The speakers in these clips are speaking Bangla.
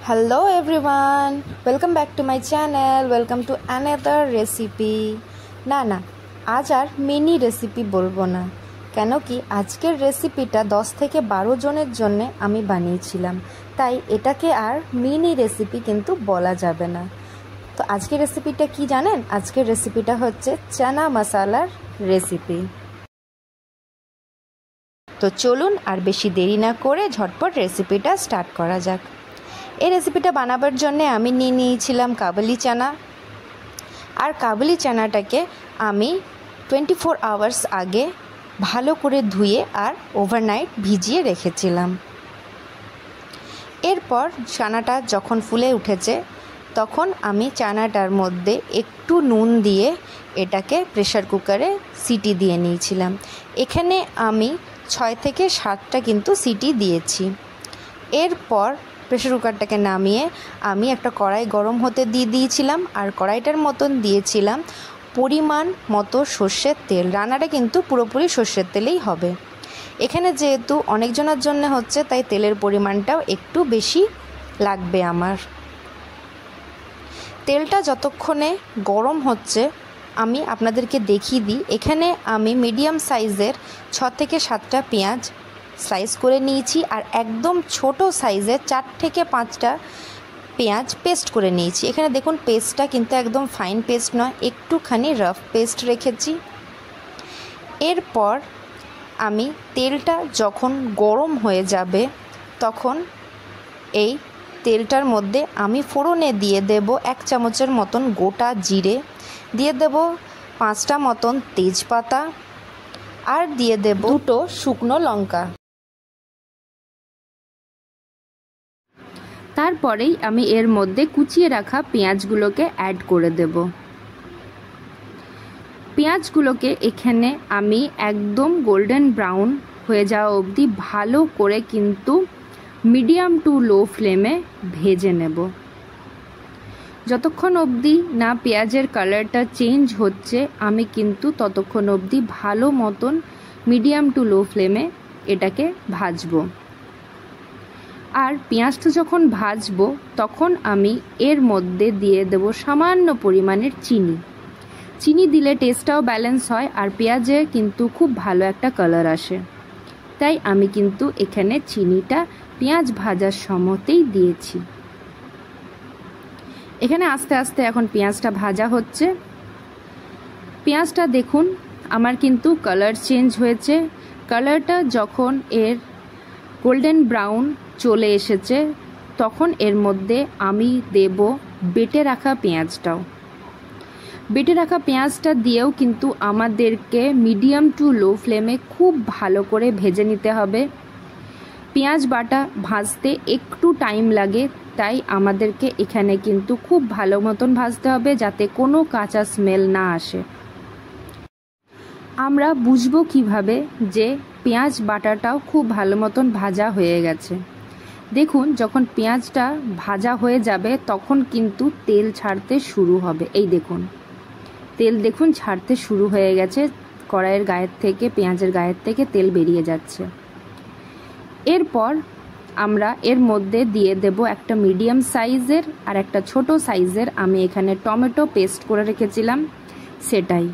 Hello everyone, welcome back to my channel, welcome to another recipe। না আজ আর মিনি রেসিপি বলবো না, কেন কি আজকের রেসিপিটা 10 থেকে 12 জনের জন্য আমি বানিয়েছিলাম, তাই এটাকে আর মিনি রেসিপি কিন্তু বলা যাবে না। তো আজকের রেসিপিটা কি জানেন? আজকের রেসিপিটা হচ্ছে চানা মশলার রেসিপি। তো চলুন আর বেশি দেরি না করে ঝটপট রেসিপিটা স্টার্ট করা যাক। এই রেসিপিটা বানাবার জন্য আমি নিয়েছিলাম কাবুলি চানা, আর কাবুলি চানাটাকে আমি 24 আওয়ার্স আগে ভালো করে ধুয়ে আর ওভারনাইট ভিজিয়ে রেখেছিলাম। এরপর চানাটা যখন ফুলে উঠেছে তখন আমি চানাটার মধ্যে একটু নুন দিয়ে এটাকে প্রেসার কুকারে সিটি দিয়ে নিয়েছিলাম। এখানে আমি 6 থেকে 7টা কিন্তু সিটি দিয়েছি। এরপর প্রেসার কুকারটাকে নামিয়ে আমি একটা কড়াই গরম হতে দিয়েছিলাম, আর কড়াইটার মতন দিয়েছিলাম পরিমাণ মতো সর্ষের তেল। রান্নাটা কিন্তু পুরোপুরি সর্ষের তেলেই হবে। এখানে যেহেতু অনেকজনের জন্য হচ্ছে, তাই তেলের পরিমাণটাও একটু বেশি লাগবে আমার। তেলটা যতক্ষণে গরম হচ্ছে আমি আপনাদেরকে দেখিয়ে দিই। এখানে আমি মিডিয়াম সাইজের 6 থেকে 7টা পেঁয়াজ স্লাইস করে নিয়েছি, আর একদম ছোট সাইজের 4 থেকে 5টা পেঁয়াজ পেস্ট করে নিয়েছি। এখানে দেখুন পেস্টটা কিন্তু একদম ফাইন পেস্ট নয়, একটুখানি রাফ পেস্ট রেখেছি। এরপর আমি তেলটা যখন গরম হয়ে যাবে তখন এই তেলটার মধ্যে আমি ফোড়নে দিয়ে দেব 1 চামচের মতন গোটা জিরে, দিয়ে দেব 5টা মতন তেজপাতা, আর দিয়ে দেব 2টো শুকনো লঙ্কা। তারপরেই আমি এর মধ্যে কুচিয়ে রাখা পেঁয়াজগুলোকে অ্যাড করে দেব। পেঁয়াজগুলোকে এখানে আমি একদম গোল্ডেন ব্রাউন হয়ে যাওয়া অবধি ভালো করে কিন্তু মিডিয়াম টু লো ফ্লেমে ভেজে নেব। যতক্ষণ অবধি না পেঁয়াজের কালারটা চেঞ্জ হচ্ছে আমি কিন্তু ততক্ষণ অবধি ভালো মতন মিডিয়াম টু লো ফ্লেমে এটাকে ভাজবো। আর পেঁয়াজটা যখন ভাজবো তখন আমি এর মধ্যে দিয়ে দেব সামান্য পরিমাণের চিনি দিলে টেস্টটাও ব্যালেন্স হয়, আর পেঁয়াজে কিন্তু খুব ভালো একটা কালার আসে। তাই আমি কিন্তু এখানে চিনিটা পেঁয়াজ ভাজার সময়তেই দিয়েছি। এখানে আস্তে আস্তে এখন পেঁয়াজটা ভাজা হচ্ছে। পেঁয়াজটা দেখুন আমার কিন্তু কালার চেঞ্জ হয়েছে। কালারটা যখন এর গোল্ডেন ব্রাউন চলে এসেছে তখন এর মধ্যে আমি দেব বেটে রাখা পেঁয়াজটাও। বেটে রাখা পেঁয়াজটা দিয়েও কিন্তু আমাদেরকে মিডিয়াম টু লো ফ্লেমে খুব ভালো করে ভেজে নিতে হবে। পেঁয়াজ বাটা ভাজতে একটু টাইম লাগে, তাই আমাদেরকে এখানে কিন্তু খুব ভালো মতন ভাজতে হবে যাতে কোনো কাঁচা স্মেল না আসে। আমরা বুঝবো কিভাবে যে পেঁয়াজ বাটাটাও খুব ভালো মতন ভাজা হয়ে গেছে? দেখুন যখন পেঁয়াজটা ভাজা হয়ে যাবে তখন কিন্তু তেল ছাড়তে শুরু হবে। এই দেখুন তেল দেখুন ছাড়তে শুরু হয়ে গেছে, কড়াইয়ের গায়ের থেকে পেঁয়াজের গায়ের থেকে তেল বেরিয়ে যাচ্ছে। এরপর আমরা এর মধ্যে দিয়ে দেব একটা মিডিয়াম সাইজের আর একটা ছোট সাইজের আমি এখানে টমেটো পেস্ট করে রেখেছিলাম, সেটাই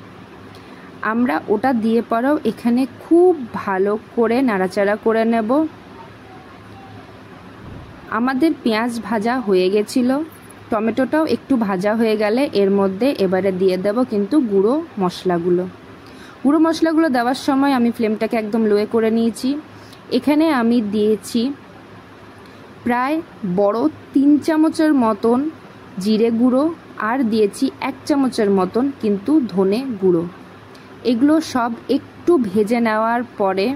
আমরা ওটা দিয়ে পরেও এখানে খুব ভালো করে নাড়াচাড়া করে নেব। আমাদের পেঁয়াজ ভাজা হয়ে গেছিল, টমেটোটাও একটু ভাজা হয়ে গেলে এর মধ্যে এবারে দিয়ে দেব কিন্তু গুঁড়ো মশলাগুলো দেওয়ার সময় আমি ফ্লেমটাকে একদম লোয়ে করে নিয়েছি। এখানে আমি দিয়েছি প্রায় বড় 3 চামচের মতন জিরে গুঁড়ো, আর দিয়েছি 1 চামচের মতন কিন্তু ধনে গুঁড়ো। এগুলো সব একটু ভেজে নেওয়ার পরে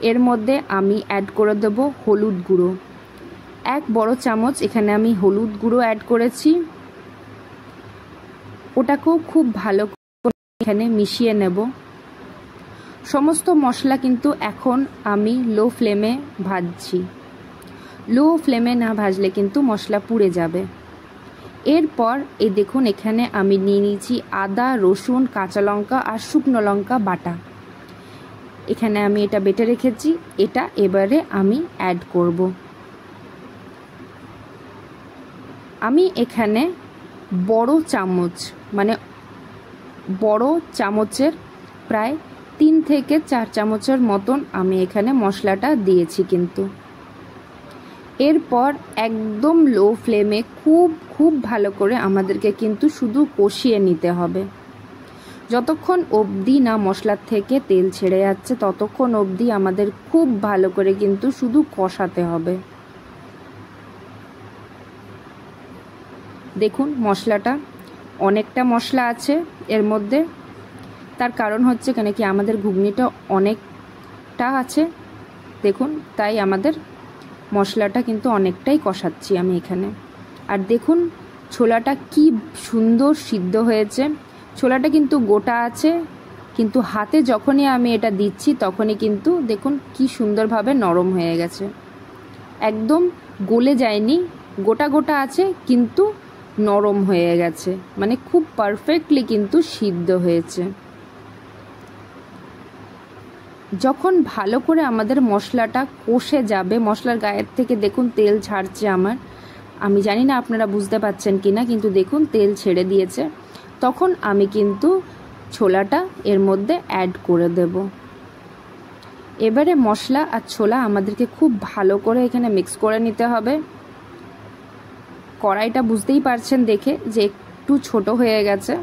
এর মধ্যে আমি অ্যাড করে দেব হলুদ গুঁড়ো। 1 বড় চামচ এখানে আমি হলুদ গুঁড়ো অ্যাড করেছি। ওটাকেও খুব ভালো করে এখানে মিশিয়ে নেব। সমস্ত মশলা কিন্তু এখন আমি লো ফ্লেমে ভাজছি। লো ফ্লেমে না ভাজলে কিন্তু মশলা পুড়ে যাবে। এরপর এই দেখুন এখানে আমি নিয়ে নিয়েছি আদা, রসুন, কাঁচা লঙ্কা আর শুকনো লঙ্কা বাটা। এখানে আমি এটা বেটে রেখেছি, এটা এবারে আমি অ্যাড করব। আমি এখানে বড় চামচ মানে বড় চামচের প্রায় 3 থেকে 4 চামচের মতন আমি এখানে মশলাটা দিয়েছি। কিন্তু এরপর একদম লো ফ্লেমে খুব ভালো করে আমাদেরকে কিন্তু শুধু কষিয়ে নিতে হবে। যতক্ষণ অবধি না মশলার থেকে তেল ছেড়ে যাচ্ছে ততক্ষণ অবধি আমাদের খুব ভালো করে কিন্তু শুধু কষাতে হবে। দেখুন মশলাটা অনেকটা মশলা আছে এর মধ্যে, তার কারণ হচ্ছে কেন কি আমাদের ঘুগনিটা অনেকটা আছে দেখুন, তাই আমাদের মশলাটা কিন্তু অনেকটাই কষাচ্ছি আমি এখানে। আর দেখুন ছোলাটা কি সুন্দর সিদ্ধ হয়েছে, ছোলাটা কিন্তু গোটা আছে, কিন্তু হাতে যখনই আমি এটা দিচ্ছি তখনই কিন্তু দেখুন কি সুন্দরভাবে নরম হয়ে গেছে, একদম গলে যায়নি, গোটা গোটা আছে কিন্তু নরম হয়ে গেছে, মানে খুব পারফেক্টলি কিন্তু সিদ্ধ হয়েছে। যখন ভালো করে আমাদের মশলাটা কষে যাবে, মশলার গায়ের থেকে দেখুন তেল ছাড়ছে আমার, আমি জানি না আপনারা বুঝতে পারছেন কি না, কিন্তু দেখুন তেল ছেড়ে দিয়েছে, তখন আমি কিন্তু ছোলাটা এর মধ্যে অ্যাড করে দেব। এবারে মশলা আর ছোলা আমাদেরকে খুব ভালো করে এখানে মিক্স করে নিতে হবে। কড়াইটা বুঝতেই পারছেন দেখে যে একটু ছোট হয়ে গেছে।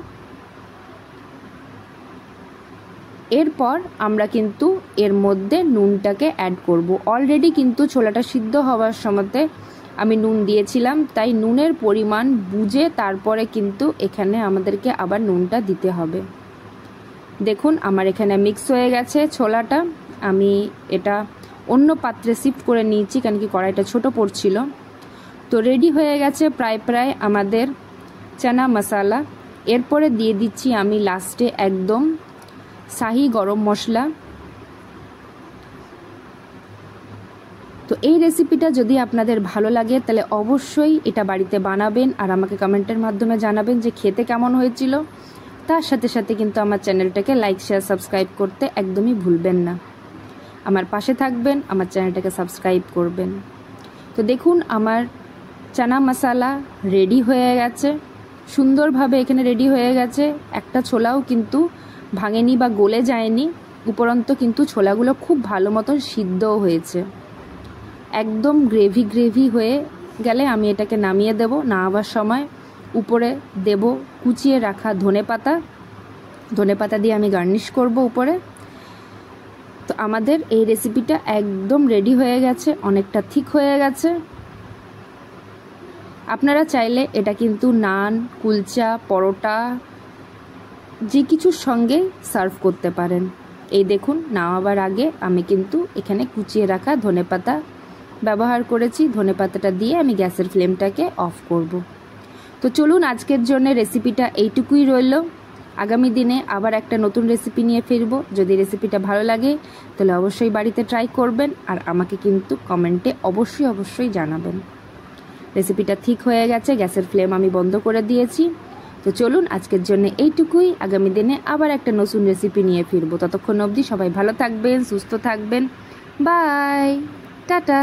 এরপর আমরা কিন্তু এর মধ্যে নুনটাকে অ্যাড করব। অলরেডি কিন্তু ছোলাটা সিদ্ধ হওয়ার সময়তে আমি নুন দিয়েছিলাম, তাই নুনের পরিমাণ বুঝে তারপরে কিন্তু এখানে আমাদেরকে আবার নুনটা দিতে হবে। দেখুন আমার এখানে মিক্স হয়ে গেছে ছোলাটা, আমি এটা অন্য পাত্রে শিফট করে নিয়েছি কারণ কি কড়াইটা ছোট পড়ছিল। তো রেডি হয়ে গেছে প্রায় আমাদের চানা মশলা। এরপরে দিয়ে দিচ্ছি আমি লাস্টে একদম শাহি গরম মশলা। তো এই রেসিপিটা যদি আপনাদের ভালো লাগে তাহলে অবশ্যই এটা বাড়িতে বানাবেন আর আমাকে কমেন্টের মাধ্যমে জানাবেন যে খেতে কেমন হয়েছিল। তার সাথে সাথে কিন্তু আমার চ্যানেলটাকে লাইক শেয়ার সাবস্ক্রাইব করতে একদমই ভুলবেন না। আমার পাশে থাকবেন, আমার চ্যানেলটাকে সাবস্ক্রাইব করবেন। তো দেখুন আমার চানা মশলা রেডি হয়ে গেছে, সুন্দরভাবে এখানে রেডি হয়ে গেছে, একটা ছোলাও কিন্তু ভাঙেনি বা গলে যায়নি, উপরন্ত কিন্তু ছোলাগুলো খুব ভালো মতন সিদ্ধও হয়েছে। একদম গ্রেভি হয়ে গেলে আমি এটাকে নামিয়ে দেব। নামাবার সময় উপরে দেব কুচিয়ে রাখা ধনেপাতা দিয়ে আমি গার্নিশ করব উপরে। তো আমাদের এই রেসিপিটা একদম রেডি হয়ে গেছে, অনেকটা ঠিক হয়ে গেছে। আপনারা চাইলে এটা কিন্তু নান, কুলচা, পরোটা যে কিছুর সঙ্গে সার্ভ করতে পারেন। এই দেখুন নামাবার আগে আমি কিন্তু এখানে কুচিয়ে রাখা ধনেপাতা ব্যবহার করেছি, ধনেপাতাটা দিয়ে আমি গ্যাসের ফ্লেমটাকে অফ করব। তো চলুন আজকের জন্য রেসিপিটা এইটুকুই রইল। আগামী দিনে আবার একটা নতুন রেসিপি নিয়ে ফিরব। যদি রেসিপিটা ভালো লাগে তাহলে অবশ্যই বাড়িতে ট্রাই করবেন আর আমাকে কিন্তু কমেন্টে অবশ্যই জানাবেন। রেসিপিটা ঠিক হয়ে গেছে, গ্যাসের ফ্লেম আমি বন্ধ করে দিয়েছি। তো চলুন আজকের জন্য এইটুকুই, আগামী দিনে আবার একটা নতুন রেসিপি নিয়ে ফিরব। ততক্ষণ অবধি সবাই ভালো থাকবেন, সুস্থ থাকবেন, বাই, টাটা।